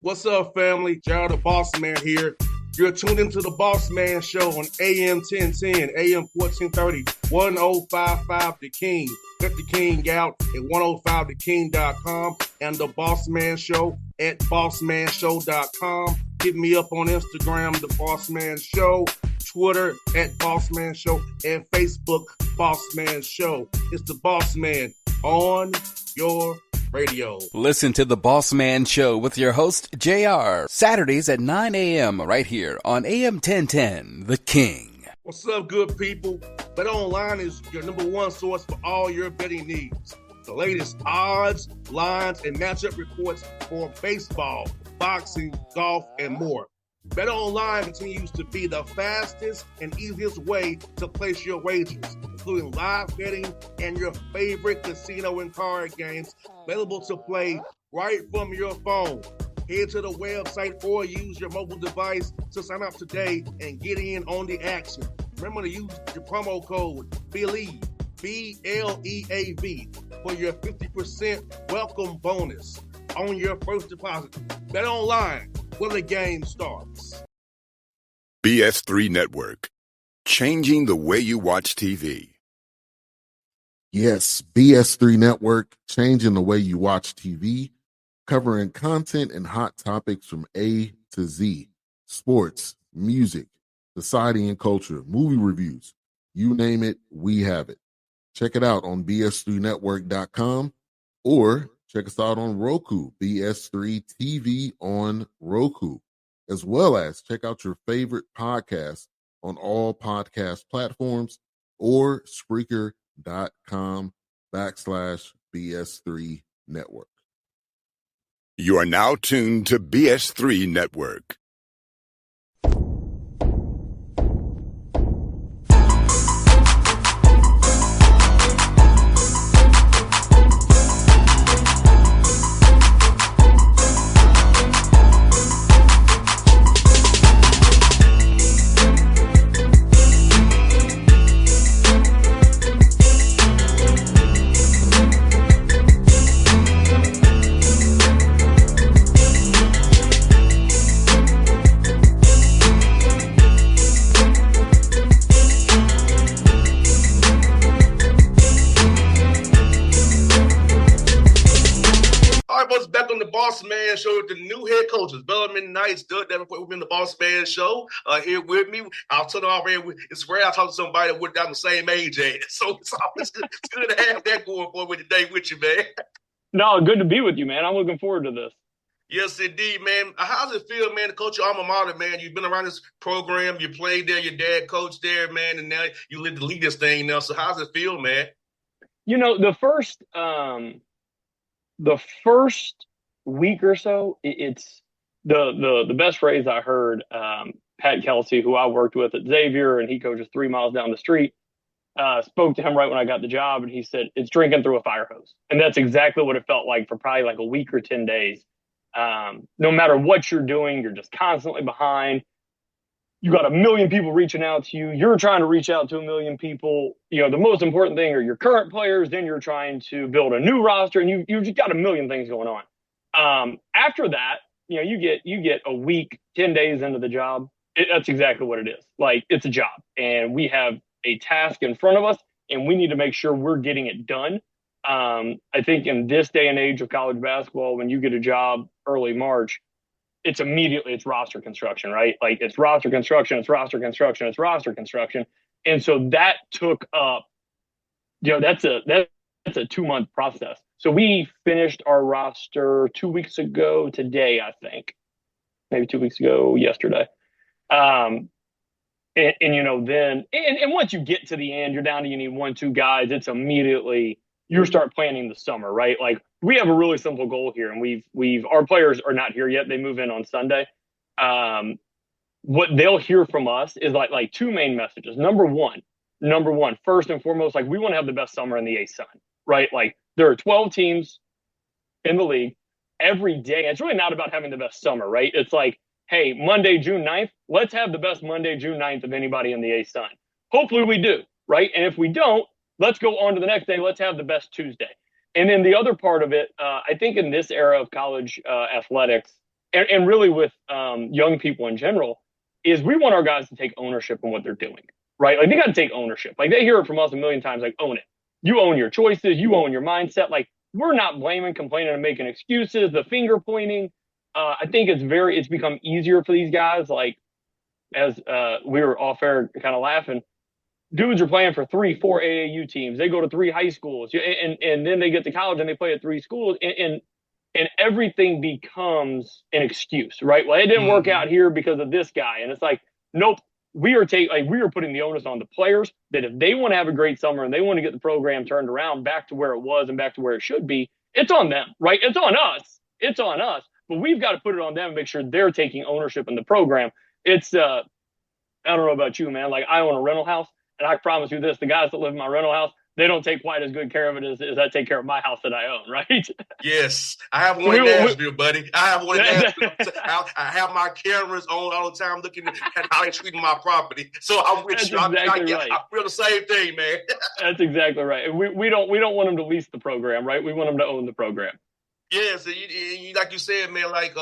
What's up, family? Gerald the Bossman here. You're tuned into the Bossman Show on AM 1010, AM 1430, 1055 The King. Let the King out at 105theking.com and the Bossman Show at bossmanshow.com. Hit me up on Instagram, The Bossman Show, Twitter at Bossman Show, and Facebook, Bossman Show. It's the Bossman on your radio. Listen to the Bossman Show with your host, JR, Saturdays at 9 a.m. right here on AM 1010, The King. What's up, good people? BetOnline is your number one source for all your betting needs. The latest odds, lines, and matchup reports for baseball, boxing, golf, and more. BetOnline continues to be the fastest and easiest way to place your wagers, including live betting and your favorite casino and card games available to play right from your phone. Head to the website or use your mobile device to sign up today and get in on the action. Remember to use your promo code BELIEVE, B-L-E-A-V, for your 50% welcome bonus on your first deposit. BetOnline, where the game starts. BS3 Network, changing the way you watch TV. Yes, BS3 Network, changing the way you watch TV, covering content and hot topics from A to Z, sports, music, society and culture, movie reviews, you name it, we have it. Check it out on bs3network.com or check us out on Roku, BS3 TV on Roku, as well as check out your favorite podcasts on all podcast platforms or Spreaker.com/BS3 Network. You are now tuned to BS3 Network. Bossman Show with the new head coaches, Bellarmine Knights, Doug Davenport. We've been the Bossman Show here with me. I'll tell them already, it's rare I talk to somebody that we're down the same age as. So it's always good to have that going for me today with you, man. No, good to be with you, man. I'm looking forward to this. Yes, indeed, man. How's it feel, man, to coach your alma mater, man? You've been around this program. You played there. Your dad coached there, man, and now you live to lead this thing now. So how's it feel, man? You know, the first week or so, it's the best phrase I heard. Pat Kelsey, who I worked with at Xavier, and he coaches 3 miles down the street, spoke to him right when I got the job, and he said, it's drinking through a fire hose. And that's exactly what it felt like for probably like a week or 10 days. No matter what you're doing, you're just constantly behind. You got a million people reaching out to you. You're trying to reach out to a million people. You know, the most important thing are your current players. Then you're trying to build a new roster, and you've just got a million things going on. After that, you know, you get a week, 10 days into the job. That's exactly what it is. Like, it's a job, and we have a task in front of us, and we need to make sure we're getting it done. I think in this day and age of college basketball, when you get a job early March, it's roster construction, right? Like, it's roster construction. And so that took up, you know, that's a 2-month process. So we finished our roster 2 weeks ago today, I think. Maybe 2 weeks ago yesterday. And you know, then once you get to the end, you're down to, you need 1-2 guys. It's immediately, you start planning the summer, right? Like, we have a really simple goal here, and our players are not here yet. They move in on Sunday. What they'll hear from us is like 2 main messages. Number one, first and foremost, like, we want to have the best summer in the ASUN, right? Like, there are 12 teams in the league every day. It's really not about having the best summer, right? It's like, hey, Monday, June 9th, let's have the best Monday, June 9th of anybody in the ASUN. Hopefully we do, right? And if we don't, let's go on to the next day. Let's have the best Tuesday. And then the other part of it, I think in this era of college athletics, and really with young people in general, is we want our guys to take ownership in what they're doing, right? Like they got to take ownership. Like they hear it from us a million times, like own it. You own your choices. You own your mindset. Like we're not blaming, complaining, and making excuses, the finger pointing. I think it's become easier for these guys. Like as we were off air kind of laughing, dudes are playing for 3, 4 AAU teams. They go to 3 high schools, and then they get to college and they play at 3 schools, and everything becomes an excuse, right? Well, it didn't work out here because of this guy, and it's like, nope. We are putting the onus on the players that if they want to have a great summer and they want to get the program turned around back to where it was and back to where it should be, it's on them, right? It's on us. It's on us. But we've got to put it on them and make sure they're taking ownership in the program. It's I don't know about you, man. Like I own a rental house, and I promise you this: the guys that live in my rental house, they don't take quite as good care of it as I take care of my house that I own, right? Yes. I have one in Nashville, buddy. I have one in Nashville. I have my cameras on all the time looking at how they're treating my property. So I'm with you. Exactly right. I feel the same thing, man. That's exactly right. We don't want them to lease the program, right? We want them to own the program. Yes. And like you said, man, like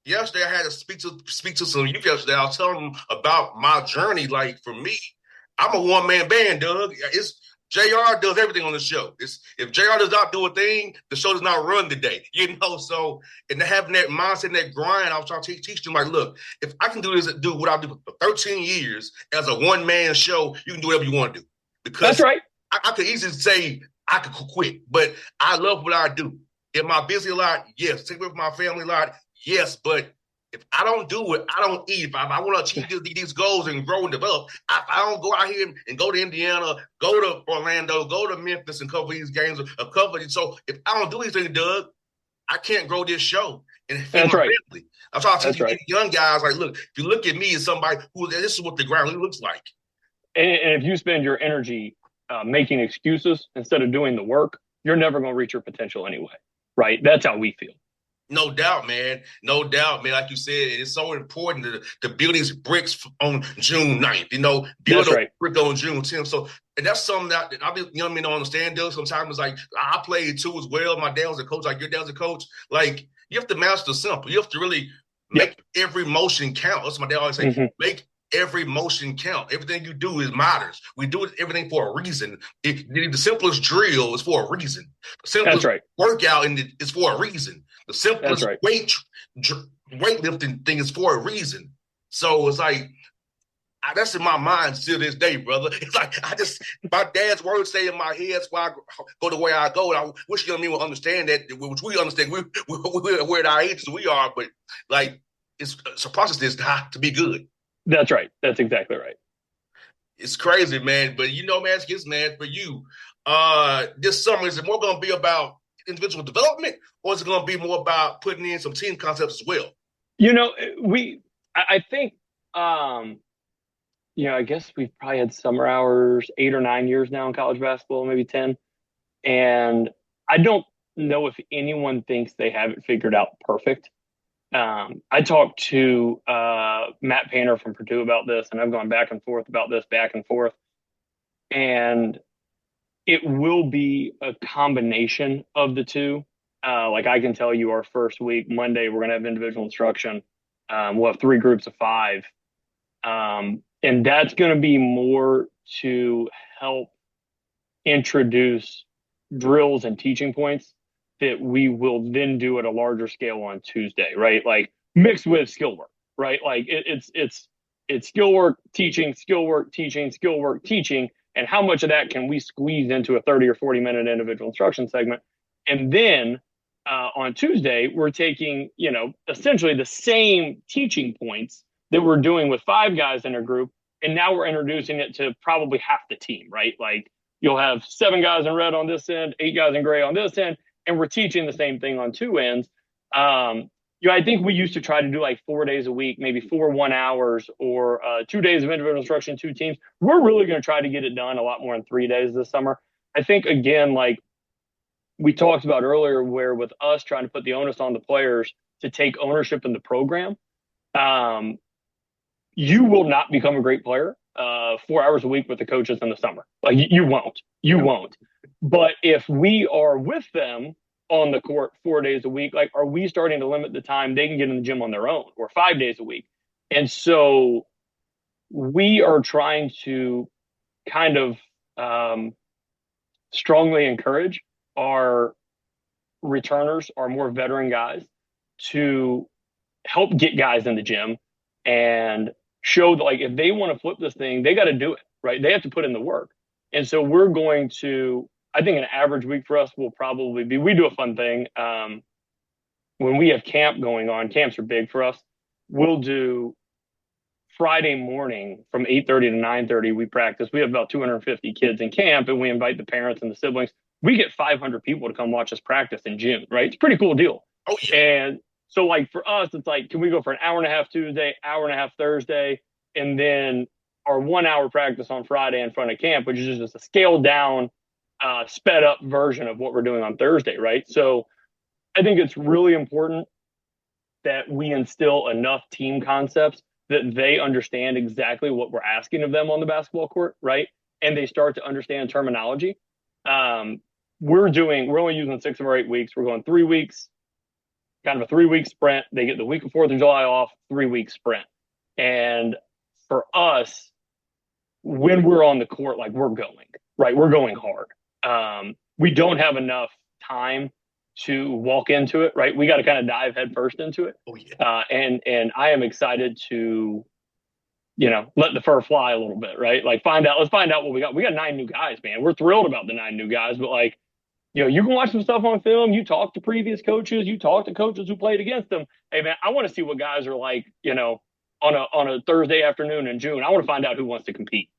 yesterday I had to speak to some youth yesterday. I was telling them about my journey. Like for me, I'm a one-man band, Doug. JR does everything on the show. If JR does not do a thing, the show does not run today. So and having that mindset and that grind, I was trying to teach them, like, look, if I can do what I do for 13 years as a one-man show, you can do whatever you want to do. Because that's right. I could easily say I could quit, but I love what I do. Am I busy a lot? Yes. Take care of my family a lot? Yes. But if I don't do it, I don't eat. If I want to achieve these goals and grow and develop, I don't go out here and go to Indiana, go to Orlando, go to Memphis and cover these games or cover it. So if I don't do anything, Doug, I can't grow this show and feed my family. I'm trying to teach young guys, like, look, if you look at me as somebody this is what the ground really looks like. And if you spend your energy making excuses instead of doing the work, you're never going to reach your potential anyway, right? That's how we feel. No doubt, man. No doubt, man. Like you said, it's so important to build these bricks on June 9th, build a brick on June 10th. So, and that's something that young men don't understand, though. Sometimes it's like, I played too as well. My dad was a coach, like your dad was a coach. Like, you have to master simple. You have to really make every motion count. That's what my dad always say. Make every motion count. Everything you do matters. We do everything for a reason. The simplest drill is for a reason. The simplest workout is for a reason. The simplest weightlifting thing is for a reason. So it's like, that's in my mind still this day, brother. It's like, my dad's words stay in my head. That's why I go the way I go. And I wish young men would understand that, which we understand. We're at our ages we are, but like, it's a process to be good. That's right. That's exactly right. It's crazy, man. But man, man, for you, this summer, is it more going to be about individual development, or is it going to be more about putting in some team concepts as well? I think, I guess we've probably had summer hours 8 or 9 years now in college basketball, maybe 10. And I don't know if anyone thinks they have it figured out perfect. I talked to Matt Painter from Purdue about this, and I've gone back and forth about this, and it will be a combination of the two. Like I can tell you, our first week, Monday, we're going to have individual instruction. We'll have 3 groups of 5. And that's going to be more to help introduce drills and teaching points that we will then do at a larger scale on Tuesday, right? Like mixed with skill work, right? Like it's skill work, teaching, skill work, teaching, skill work, teaching. And how much of that can we squeeze into a 30 or 40 minute individual instruction segment? And then on Tuesday, we're taking, essentially the same teaching points that we're doing with 5 guys in a group. And now we're introducing it to probably half the team, right? Like you'll have 7 guys in red on this end, 8 guys in gray on this end, and we're teaching the same thing on 2 ends. I think we used to try to do like 4 days a week, maybe 4 1 hours, or 2 days of individual instruction, 2 teams. We're really going to try to get it done a lot more in 3 days this summer. I think, again, like we talked about earlier, where with us trying to put the onus on the players to take ownership in the program, you will not become a great player 4 hours a week with the coaches in the summer. Like you won't. But if we are with them on the court 4 days a week? Like, are we starting to limit the time they can get in the gym on their own, or 5 days a week? And so we are trying to kind of strongly encourage our returners, our more veteran guys, to help get guys in the gym and show that, like, if they want to flip this thing, they got to do it, right? They have to put in the work. And so we're going to, I think an average week for us will probably be, we do a fun thing. When we have camp going on, camps are big for us. We'll do Friday morning from 8:30 to 9:30, we practice. We have about 250 kids in camp, and we invite the parents and the siblings. We get 500 people to come watch us practice in June, right? It's a pretty cool deal. Oh, yeah. And so, like, for us, it's like, can we go for an hour and a half Tuesday, hour and a half Thursday, and then our 1 hour practice on Friday in front of camp, which is just a scaled down, sped up version of what we're doing on Thursday, right? So I think it's really important that we instill enough team concepts that they understand exactly what we're asking of them on the basketball court, right? And they start to understand terminology. We're only using 6 of our 8 weeks. We're going 3 weeks, kind of a 3-week sprint. They get the week of 4th of July off, 3-week sprint. And for us, when we're on the court, like, we're going, right? We're going hard. We don't have enough time to walk into it, right? We got to kind of dive headfirst into it. Oh, yeah. And I am excited to, let the fur fly a little bit, right? Like, let's find out what we got. We got 9 new guys, man. We're thrilled about the 9 new guys, but, like, you can watch some stuff on film. You talk to previous coaches. You talk to coaches who played against them. Hey, man, I want to see what guys are like, on a Thursday afternoon in June. I want to find out who wants to compete.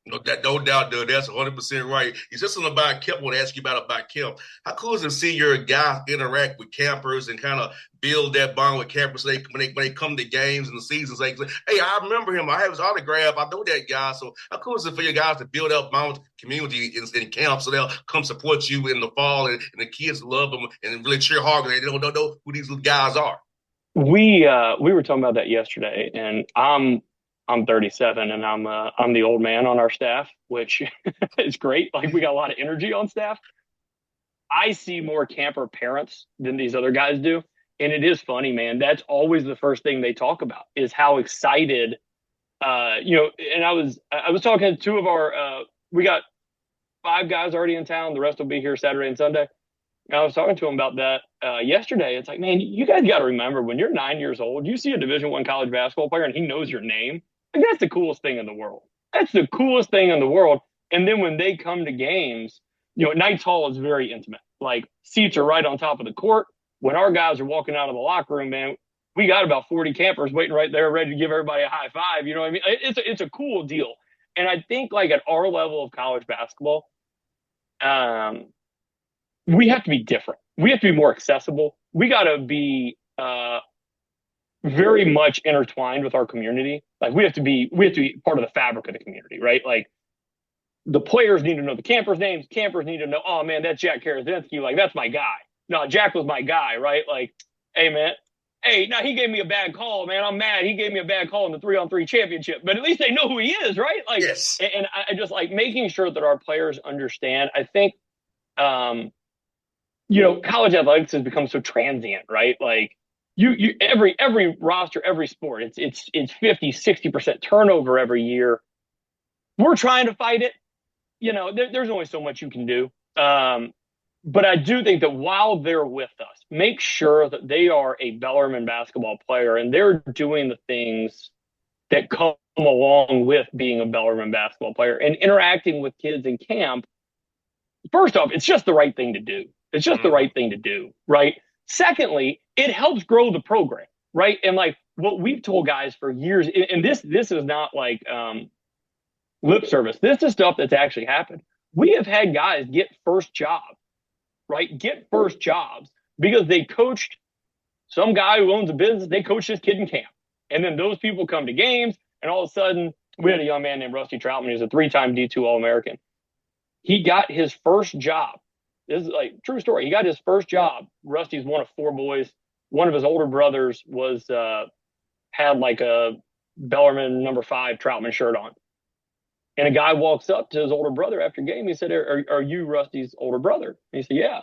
No doubt, dude. That's 100% right. You said something about Kemp. I want to ask you about Kemp. How cool is it to see your guys interact with campers and kind of build that bond with campers when they come to games and the seasons? Like, hey, I remember him. I have his autograph. I know that guy. So how cool is it for your guys to build up bond community in camp so they'll come support you in the fall and the kids love them and really cheer hard because they don't know who these little guys are? We were talking about that yesterday, and I'm 37 and I'm the old man on our staff, which is great. Like, we got a lot of energy on staff. I see more camper parents than these other guys do. And it is funny, man. That's always the first thing they talk about is how excited, and I was talking to 2 of our, we got 5 guys already in town. The rest will be here Saturday and Sunday. And I was talking to them about that yesterday. It's like, man, you guys got to remember, when you're 9 years old, you see a Division I college basketball player and he knows your name. Like, that's the coolest thing in the world. That's the coolest thing in the world. And then when they come to games, Knights Hall is very intimate. Like, seats are right on top of the court. When our guys are walking out of the locker room, man, we got about 40 campers waiting right there, ready to give everybody a high five. You know what I mean? It's a cool deal. And I think, like, at our level of college basketball, we have to be different. We have to be more accessible. We got to be very much intertwined with our community. Like, we have to be part of the fabric of the community, right? Like, the players need to know the campers' names. Campers need to know, oh man, that's Jack Karazinski. Like, that's my guy. No, Jack was my guy, right? Like, hey man, now he gave me a bad call, man. I'm mad. He gave me a bad call in the 3-on-3 championship, but at least they know who he is, right? Like, yes. And I just like making sure that our players understand. I think, college athletics has become so transient, right? Like, every roster, every sport, it's 50, 60% turnover every year. We're trying to fight it. There's only so much you can do. But I do think that while they're with us, make sure that they are a Bellarmine basketball player and they're doing the things that come along with being a Bellarmine basketball player and interacting with kids in camp. First off, it's just the right thing to do. It's just the right thing to do, right? Secondly, it helps grow the program, right? And like what we've told guys for years, and this is not like lip service. This is stuff that's actually happened. We have had guys get first jobs, right? Get first jobs because they coached some guy who owns a business. They coached this kid in camp. And then those people come to games, and all of a sudden, we had a young man named Rusty Troutman. He was a 3-time D2 All-American. He got his first job. This is like true story. He got his first job. Rusty's one of 4 boys. One of his older brothers was had like a Bellarmine number 5 Troutman shirt on. And a guy walks up to his older brother after game. He said, are you Rusty's older brother? And he said, yeah.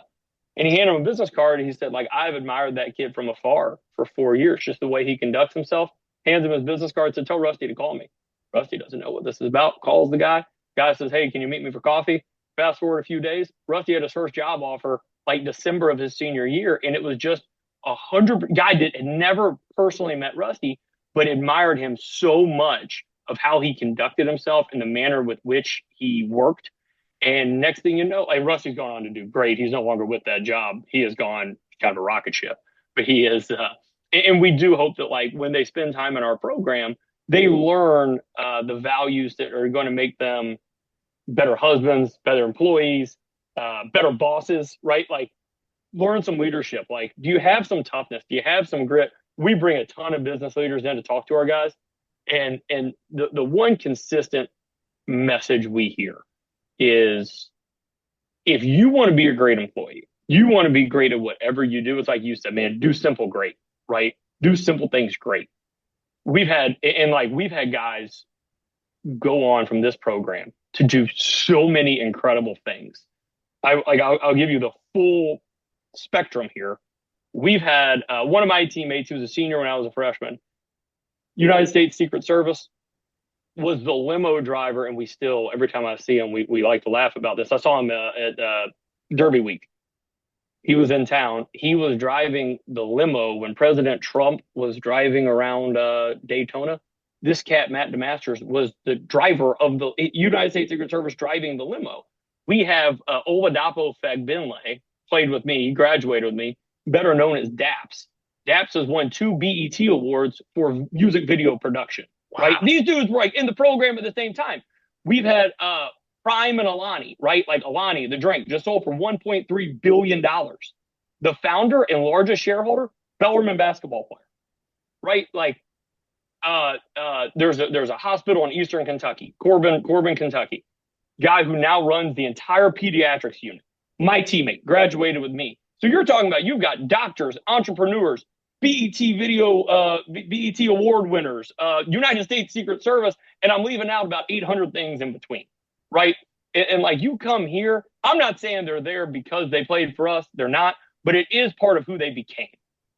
And he handed him a business card, and he said, like, I've admired that kid from afar for 4 years, just the way he conducts himself. Hands him his business card, said, tell Rusty to call me. Rusty doesn't know what this is about, calls the guy. Guy says, hey, can you meet me for coffee? Fast forward a few days, Rusty had his first job offer like December of his senior year, and it was just 100. Guy had never personally met Rusty, but admired him so much of how he conducted himself and the manner with which he worked. And next thing you know, like Rusty's gone on to do great. He's no longer with that job. He has gone kind of a rocket ship, but he is. And we do hope that like when they spend time in our program, they learn the values that are going to make them better husbands, better employees, better bosses, right? Like learn some leadership. Like, do you have some toughness? Do you have some grit? We bring a ton of business leaders in to talk to our guys. And the one consistent message we hear is if you want to be a great employee, you want to be great at whatever you do. It's like you said, man, do simple great, right? Do simple things great. We've had guys go on from this program to do so many incredible things. I'll give you the full spectrum here. We've had one of my teammates who was a senior when I was a freshman, United States Secret Service, was the limo driver, and we still, every time I see him, we like to laugh about this. I saw him at Derby Week. He was in town. He was driving the limo when President Trump was driving around Daytona. This cat, Matt DeMasters, was the driver of the United States Secret Service driving the limo. We have Oladapo Fagbinley, played with me, graduated with me, better known as Daps. Daps has won 2 BET awards for music video production. Wow. Right? These dudes were like in the program at the same time. We've had Prime and Alani, right? Like Alani, the drink, just sold for $1.3 billion. The founder and largest shareholder, Bellarmine basketball player, right? Like there's a hospital in Eastern Kentucky, Corbin, Kentucky, guy who now runs the entire pediatrics unit. My teammate graduated with me. So you're talking about you've got doctors, entrepreneurs, BET BET award winners, United States Secret Service, and I'm leaving out about 800 things in between, right? And like you come here, I'm not saying they're there because they played for us. They're not, but it is part of who they became,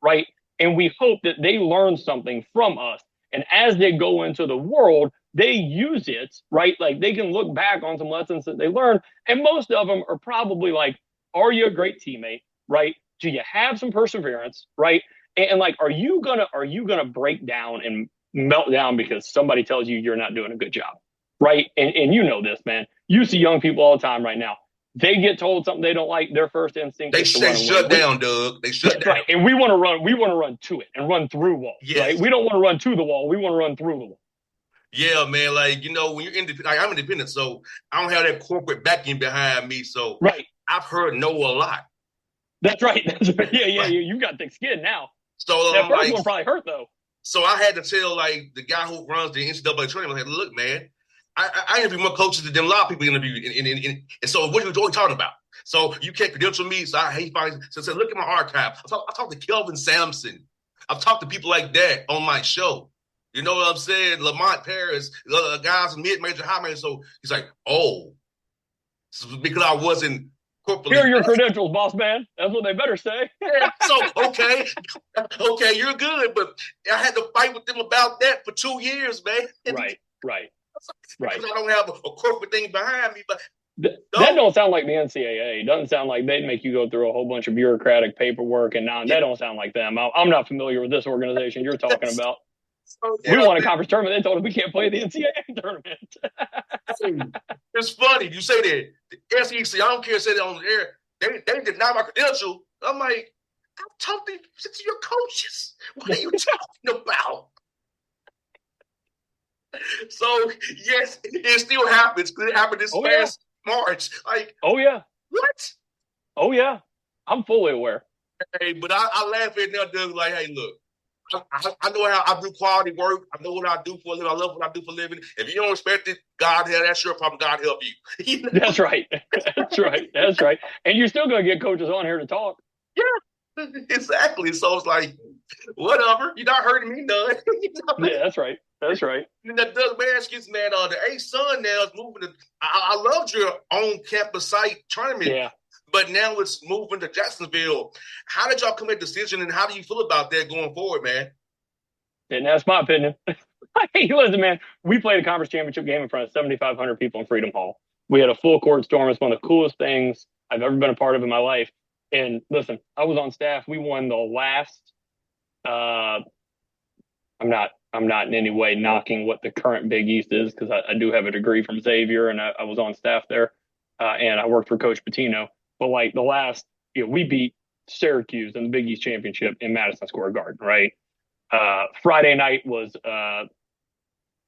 right? And we hope that they learn something from us. And as they go into the world, they use it, right? Like they can look back on some lessons that they learned. And most of them are probably like, are you a great teammate, right? Do you have some perseverance, right? And like, are you gonna break down and melt down because somebody tells you you're not doing a good job, right? And you know this, man. You see young people all the time right now. They get told something they don't like. Their first instinct is to run away. Shut down, Doug. They shut down. Right. And we want to run. We want to run to it and run through walls. Yes. Right. We don't want to run to the wall. We want to run through the wall. Yeah, man. Like when you're independent, like I'm independent, so I don't have that corporate backing behind me. So right. I've heard no a lot. That's right. That's right. Yeah. Right. You got thick skin now. So that first one probably hurt though. So I had to tell like the guy who runs the NCAA tournament, I said, look, man, I interview more coaches than a lot of people interview. And so what are you talking about? So you can't credential me. So I hate finding. So I said, look at my archive. I talked to Kelvin Sampson. I've talked to people like that on my show. You know what I'm saying? Lamont Paris, the guys in mid-major, high-major. So he's like, oh, because I wasn't corporately. Here are your credentials, boss man. That's what they better say. So, okay, you're good. But I had to fight with them about that for 2 years, man. Right. Because I don't have a corporate thing behind me. But that don't sound like the NCAA. It doesn't sound like they'd make you go through a whole bunch of bureaucratic paperwork. And that don't sound like them. I'm not familiar with this organization you're talking about. We won a conference tournament. They told us we can't play the NCAA tournament. It's funny. You say that. The SEC, I don't care, say that on the air. They deny my credential. I'm like, I've talked to your coaches. What are you talking about? So, yes, it still happens. It happened this past March. Like, oh, yeah. What? Oh, yeah. I'm fully aware. Hey, but I laugh at now, Doug, like, hey, look. I know how I do quality work. I know what I do for a living. I love what I do for a living. If you don't respect it, that's your problem. God help you. That's right. That's right. And you're still going to get coaches on here to talk. Yeah, exactly. So it's like, whatever. You're not hurting me none. Yeah, that's right. And that Doug Baskets, man, the A-Sun now is moving to – I loved your own campus site tournament. Yeah. but now it's moving to Jacksonville. How did y'all come to that decision, and how do you feel about that going forward, man? And that's my opinion. Hey, listen, man, we played a conference championship game in front of 7,500 people in Freedom Hall. We had a full court storm. It's one of the coolest things I've ever been a part of in my life. And listen, I was on staff. We won the last. I'm not in any way knocking what the current Big East is, because I do have a degree from Xavier, and I was on staff there, and I worked for Coach Pitino. But like the last, we beat Syracuse in the Big East championship in Madison Square Garden, right? Friday night was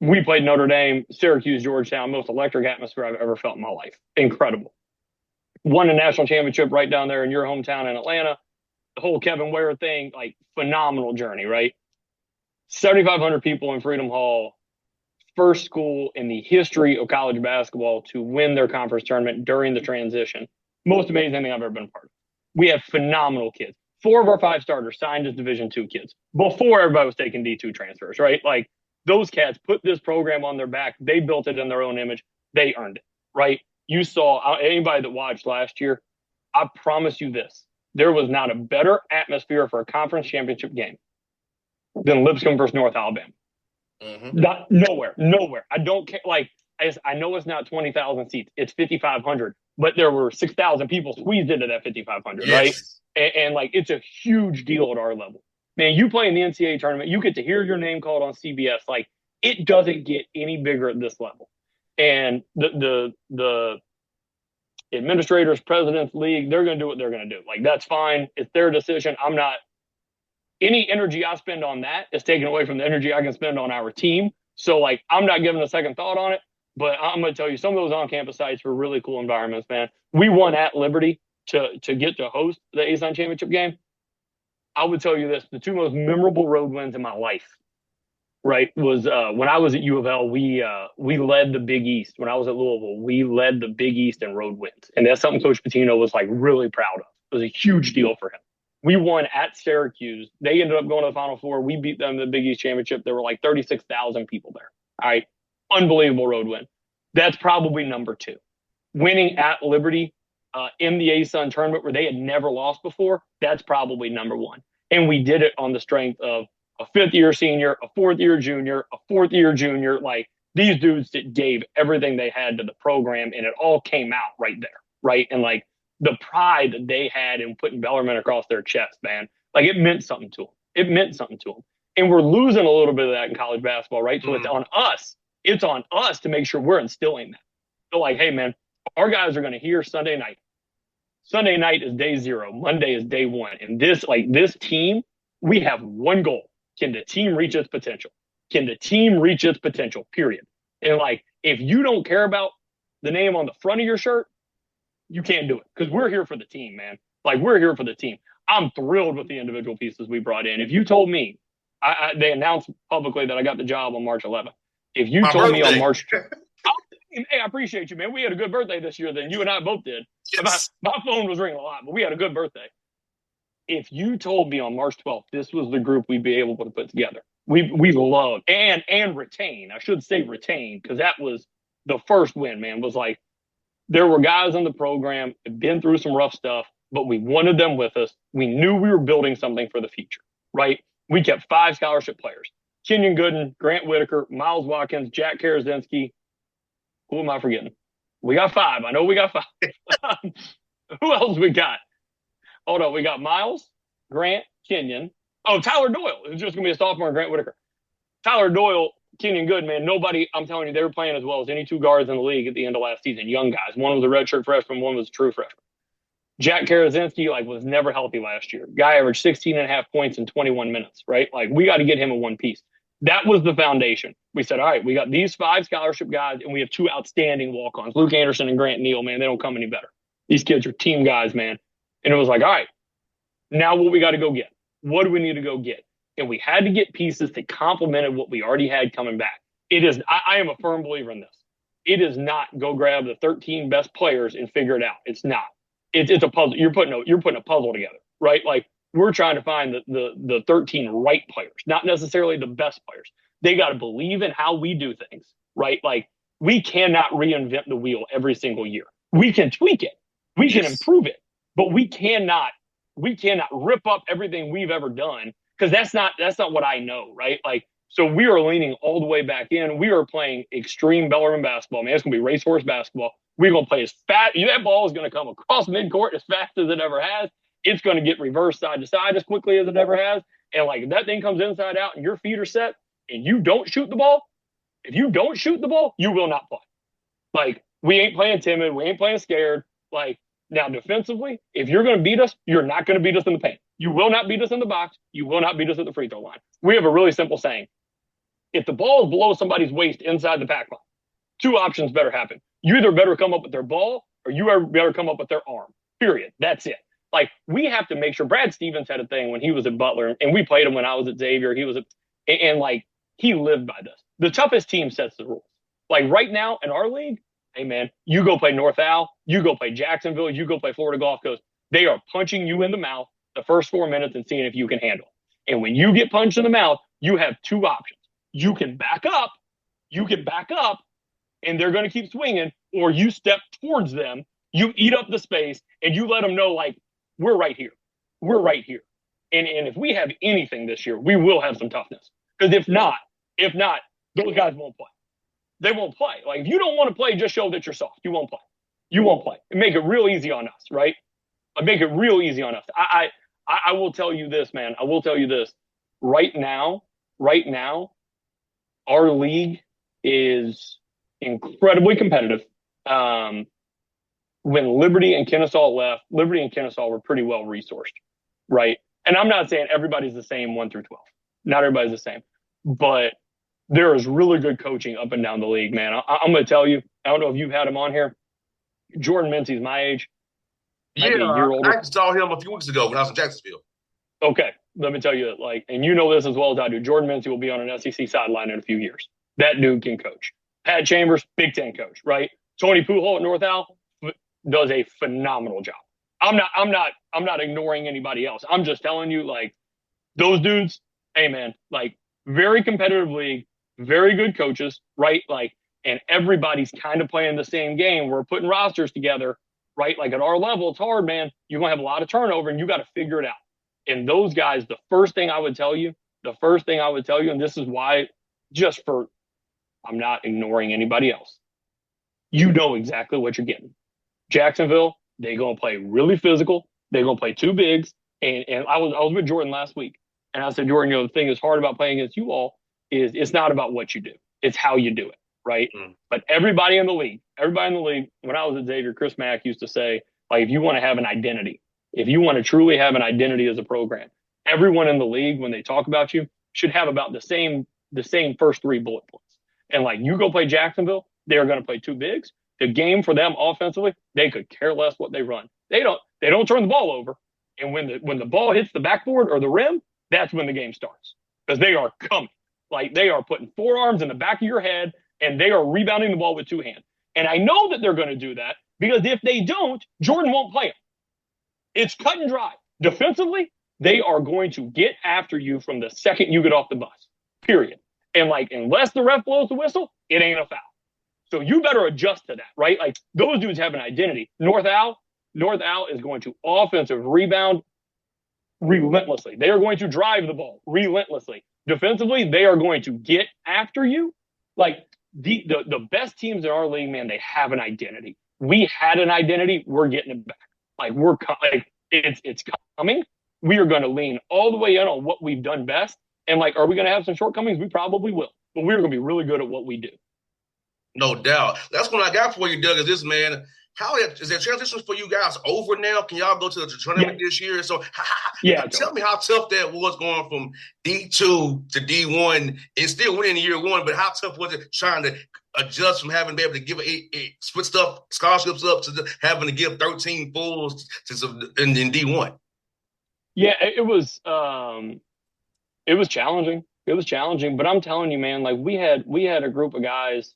we played Notre Dame, Syracuse, Georgetown, most electric atmosphere I've ever felt in my life. Incredible. Won a national championship right down there in your hometown in Atlanta. The whole Kevin Ware thing, like phenomenal journey, right? 7,500 people in Freedom Hall, first school in the history of college basketball to win their conference tournament during the transition. Most amazing thing I've ever been a part of. We had phenomenal kids. 4 of our 5 starters signed as Division II kids before everybody was taking D2 transfers, right? Like, those cats put this program on their back. They built it in their own image. They earned it, right? You saw anybody that watched last year, I promise you this. There was not a better atmosphere for a conference championship game than Lipscomb versus North Alabama. Not nowhere. I don't care. Like, I know it's not 20,000 seats. It's 5,500, but there were 6,000 people squeezed into that 5,500, yes. Right? And like, it's a huge deal at our level. Man, you play in the NCAA tournament, you get to hear your name called on CBS. Like, it doesn't get any bigger at this level. And the administrators, presidents, league, they're going to do what they're going to do. Like, that's fine. It's their decision. I'm not – any energy I spend on that is taken away from the energy I can spend on our team. So, like, I'm not giving a second thought on it. But I'm going to tell you, some of those on-campus sites were really cool environments, man. We won at Liberty to get to host the ASUN championship game. I would tell you this, the 2 most memorable road wins in my life, right, was when I was at U of L, we led the Big East. When I was at Louisville, we led the Big East in road wins. And that's something Coach Pitino was, like, really proud of. It was a huge deal for him. We won at Syracuse. They ended up going to the Final Four. We beat them in the Big East championship. There were like 36,000 people there. All right, unbelievable road win. That's probably number 2. Winning at Liberty in the ASUN tournament where they had never lost before, that's probably number 1. And we did it on the strength of a 5th-year senior, a 4th-year junior, a 4th-year junior. Like, these dudes that gave everything they had to the program, and it all came out right there, right? And, like, the pride that they had in putting Bellarmine across their chest, man, like, it meant something to them. It meant something to them. And we're losing a little bit of that in college basketball, right? So it's on us. It's on us to make sure we're instilling that. So, like, hey, man, our guys are going to hear Sunday night. Sunday night is day 0. Monday is day 1. And this team, we have one goal. Can the team reach its potential? Can the team reach its potential, period? And, like, if you don't care about the name on the front of your shirt, you can't do it, because we're here for the team, man. Like, we're here for the team. I'm thrilled with the individual pieces we brought in. If you told me, they announced publicly that I got the job on March 11th. If you told me on March – hey, I appreciate you, man. We had a good birthday this year than you and I both did. Yes. My phone was ringing a lot, but we had a good birthday. If you told me on March 12th this was the group we'd be able to put together, we love and retain. I should say retain, because that was the first win, man, was like, there were guys in the program that had been through some rough stuff, but we wanted them with us. We knew we were building something for the future, right? We kept 5 scholarship players. Kenyon Gooden, Grant Whitaker, Miles Watkins, Jack Karazinski. Who am I forgetting? We got 5. I know we got 5. Who else we got? Hold on. We got Miles, Grant, Kenyon. Oh, Tyler Doyle. It's just going to be a sophomore and Grant Whitaker. Tyler Doyle, Kenyon Good, man, nobody, I'm telling you, they were playing as well as any 2 guards in the league at the end of last season. Young guys. One was a redshirt freshman, one was a true freshman. Jack Karazinski, like, was never healthy last year. Guy averaged 16.5 points in 21 minutes, right? Like, we got to get him in one piece. That was the foundation. We said, all right, we got these 5 scholarship guys, and we have 2 outstanding walk-ons, Luke Anderson and Grant Neal, man. They don't come any better. These kids are team guys, man. And it was like, all right, now what we got to go get? What do we need to go get? And we had to get pieces that complemented what we already had coming back. It is, I am a firm believer in this. It is not go grab the 13 best players and figure it out. It's not. It's a puzzle. You're putting a puzzle together, right? Like, we're trying to find the 13 right players, not necessarily the best players. They got to believe in how we do things, right? Like, we cannot reinvent the wheel every single year. We can tweak it. We can improve it. but we cannot rip up everything we've ever done, because that's not what I know, right? Like, so we are leaning all the way back in. We are playing extreme Bellarmine basketball, man. It's going to be racehorse basketball. We're going to play as fast. That ball is going to come across midcourt as fast as it ever has. It's going to get reversed side to side as quickly as it ever has. And like, if that thing comes inside out and your feet are set and you don't shoot the ball, if you don't shoot the ball, you will not play. Like, we ain't playing timid. We ain't playing scared. Like, now defensively, if you're going to beat us, you're not going to beat us in the paint. You will not beat us in the box. You will not beat us at the free throw line. We have a really simple saying. If the ball is below somebody's waist inside the pack line, two options better happen. You either better come up with their ball or you better come up with their arm. Period. That's it. Like, we have to make sure. Brad Stevens had a thing when he was at Butler, and we played him when I was at Xavier. He lived by this. The toughest team sets the rules. Like, right now in our league, hey man, you go play North Al, you go play Jacksonville, you go play Florida Gulf Coast. They are punching you in the mouth the first 4 minutes and seeing if you can handle. And when you get punched in the mouth, you have two options. You can back up, and they're going to keep swinging, or you step towards them, you eat up the space, and you let them know, like, we're right here. We're right here. And if we have anything this year, we will have some toughness. Because if not, those guys won't play. They won't play. Like, if you don't want to play, just show that you're soft. You won't play. You won't play. And make it real easy on us, right? Make it real easy on us. I will tell you this, man. I will tell you this. Right now, our league is incredibly competitive. When Liberty and Kennesaw left, Liberty and Kennesaw were pretty well resourced, right? And I'm not saying everybody's the same 1 through 12. Not everybody's the same. But there is really good coaching up and down the league, man. I'm going to tell you, I don't know if you've had him on here. Jordan Mincy's my age. Yeah, I saw him a few weeks ago when I was in Jacksonville. Okay, let me tell you, like, and you know this as well as I do, Jordan Mincy will be on an SEC sideline in a few years. That dude can coach. Pat Chambers, Big Ten coach, right? Tony Pujol at North Al does a phenomenal job. I'm not ignoring anybody else. I'm just telling you, like, those dudes, hey man, like, very competitive league, very good coaches, right? Like, and everybody's kind of playing the same game. We're putting rosters together, right? Like, at our level, it's hard, man. You're going to have a lot of turnover, and you got to figure it out. And those guys, the first thing I would tell you, and this is why, I'm not ignoring anybody else. You know exactly what you're getting. Jacksonville, they're going to play really physical. They're going to play two bigs. And I was with Jordan last week, and I said, Jordan, the thing that's hard about playing against you all is it's not about what you do. It's how you do it, right? But everybody in the league, when I was at Xavier, Chris Mack used to say, like, if you want to have an identity, if you want to truly have an identity as a program, everyone in the league, when they talk about you, should have about the same first 3 bullet points. And, like, you go play Jacksonville, they're going to play two bigs. The game for them offensively, they could care less what they run. They don't turn the ball over. And when the ball hits the backboard or the rim, that's when the game starts. Because they are coming. Like, they are putting forearms in the back of your head, and they are rebounding the ball with 2 hands. And I know that they're going to do that, because if they don't, Jordan won't play them. It's cut and dry. Defensively, they are going to get after you from the second you get off the bus, period. And, like, unless the ref blows the whistle, it ain't a foul. So you better adjust to that, right? Like, those dudes have an identity. North Al is going to offensive rebound relentlessly. They are going to drive the ball relentlessly. Defensively, they are going to get after you. Like, the best teams in our league, man, they have an identity. We had an identity. We're getting it back. Like, it's coming. We are going to lean all the way in on what we've done best. And, like, are we going to have some shortcomings? We probably will. But we're going to be really good at what we do. No doubt. That's what I got for you, Doug, is this, man. How is that transition for you guys over now? Can y'all go to the tournament this year? So, tell me how tough that was going from D2 to D1 and still winning in year 1. But how tough was it trying to adjust from having to be able to give split stuff, scholarships up to having to give 13 fulls in D1? Yeah, it was challenging. It was challenging, but I'm telling you, man, like, we had a group of guys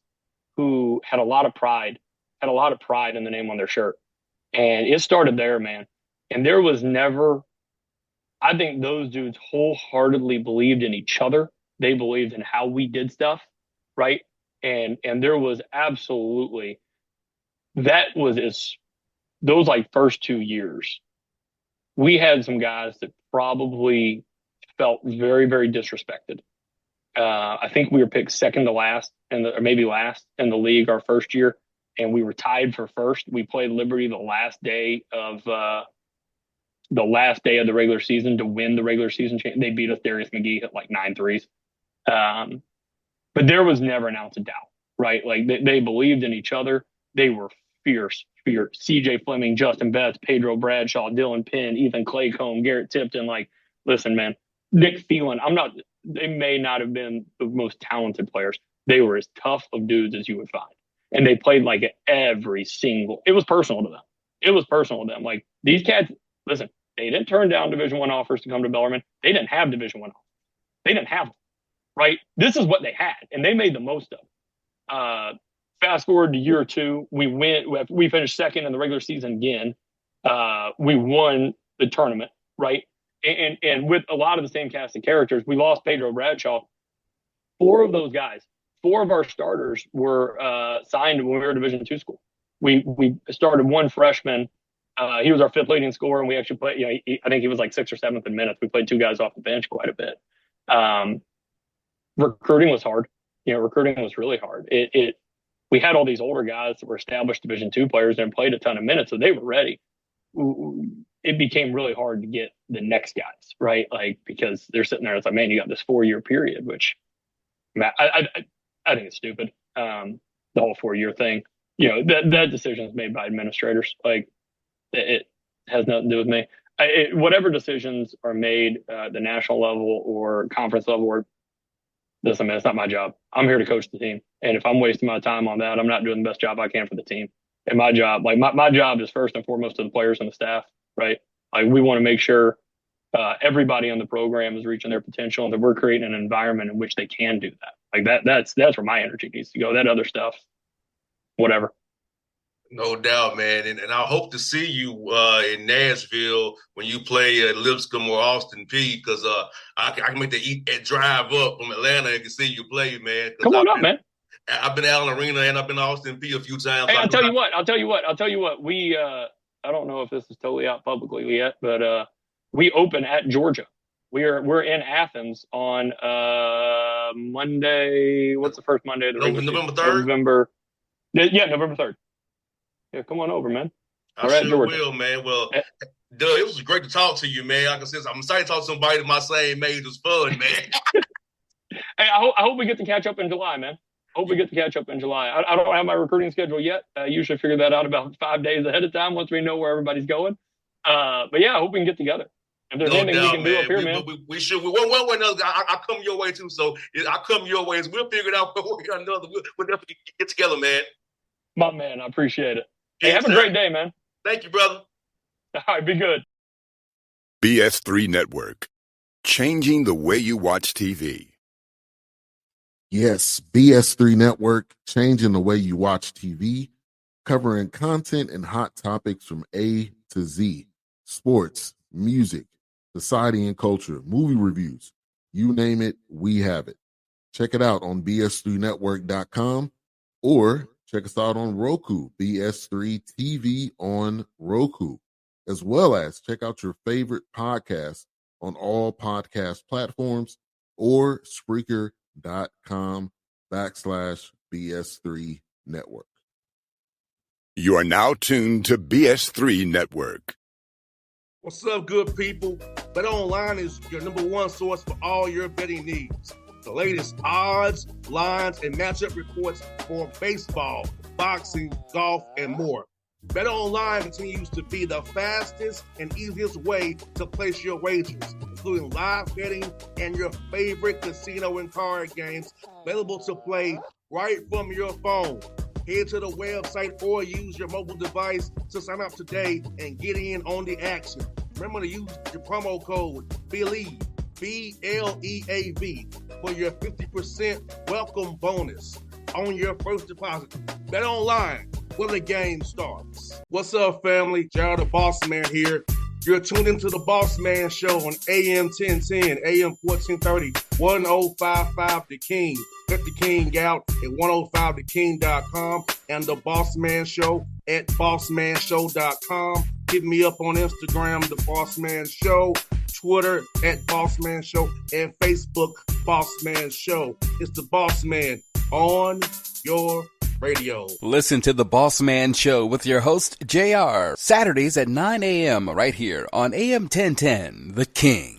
who had a lot of pride in the name on their shirt. And it started there, man. And there was never, I think those dudes wholeheartely believed in each other. They believed in how we did stuff, right? And there was absolutely, those like first 2 years we had some guys that probably felt very, very disrespected. I think we were picked second to last, or maybe last in the league our first year, and we were tied for first. We played Liberty the last day of the regular season to win the regular season. They beat us. Darius McGee hit like 9 threes. But there was never an ounce of doubt, right? Like they believed in each other. They were fierce. CJ Fleming, Justin Betts, Pedro Bradshaw, Dylan Penn, Ethan Claycomb, Garrett Tipton. Like, listen, man, Nick Phelan. They may not have been the most talented players. They were as tough of dudes as you would find. And they played like every single, it was personal to them. It was personal to them. Like these cats, listen, they didn't turn down Division I offers to come to Bellarmine. They didn't have Division I offers. They didn't have them, right? This is what they had, and they made the most of it. Fast forward to year 2, we finished second in the regular season again. We won the tournament, right? And with a lot of the same cast of characters, we lost Pedro Bradshaw. 4 of those guys, 4 of our starters were signed when we were a Division II school. We started one freshman. He was our 5th leading scorer, and we actually played, I think he was like 6th or 7th in minutes. We played 2 guys off the bench quite a bit. Recruiting was hard. Recruiting was really hard. We had all these older guys that were established Division II players and played a ton of minutes, so they were ready. It became really hard to get the next guys, right? Like, because they're sitting there, it's like, man, you got this 4-year period, which I think it's stupid. The whole 4-year thing, that decision is made by administrators. Like, it has nothing to do with me. Whatever decisions are made at the national level or conference level, listen, man, it's not my job. I'm here to coach the team. And if I'm wasting my time on that, I'm not doing the best job I can for the team. And my job, my job is first and foremost to the players and the staff, right? Like, we want to make sure everybody on the program is reaching their potential and that we're creating an environment in which they can do that. Like that's where my energy needs to go. That other stuff, whatever. No doubt, man. And I hope to see you in Nashville when you play at Lipscomb or Austin Peay, because I can make the drive up from Atlanta and can see you play, man. Come on up, man. I've been to Allen Arena and I've been to Austin Peay a few times. Hey, I'll tell you what. We I don't know if this is totally out publicly yet, but we open at Georgia. We're in Athens on Monday. What's the first Monday of the November 3rd? November 3rd. Yeah, come on over, man. I sure will, man. Well, Doug, it was great to talk to you, man. Like I said, I'm excited to talk to somebody my same age. It was fun, man. Hey, I hope we get to catch up in July, man. I don't have my recruiting schedule yet. I usually figure that out about 5 days ahead of time once we know where everybody's going. But yeah, I hope we can get together. If there's anything we can do up here, man. We should. One way or another, I come your way too. So I come your way. We'll figure it out one way or another. We'll definitely get together, man. My man, I appreciate it. Hey, have a great day, man. Thank you, brother. All right, be good. BS3 Network, changing the way you watch TV. Yes, BS3 Network, changing the way you watch TV, covering content and hot topics from A to Z, sports, music, society and culture, movie reviews, you name it, we have it. Check it out on bs3network.com or check us out on Roku, BS3 TV on Roku, as well as check out your favorite podcasts on all podcast platforms or Spreaker.com/BS3 Network. You are now tuned to BS3 Network. What's up, good people? Bet Online is your #1 source for all your betting needs. The latest odds, lines, and matchup reports for baseball, boxing, golf, and more. Bet Online continues to be the fastest and easiest way to place your wagers, including live betting and your favorite casino and card games available to play right from your phone. Head to the website or use your mobile device to sign up today and get in on the action. Remember to use your promo code BELIEVE, BLEAV, for your 50% welcome bonus on your first deposit. Bet Online, where the game starts. What's up, family? Jared the Bossman here. You're tuned into the Bossman Show on AM 1010, AM 1430, 1055 The King. Let the King out at 105theking.com and the Bossman Show at bossmanshow.com. Hit me up on Instagram, The Bossman Show, Twitter at Bossman Show, and Facebook, Bossman Show. It's The Bossman on your radio. Listen to The Bossman Show with your host, JR, Saturdays at 9 a.m. right here on AM 1010, The King.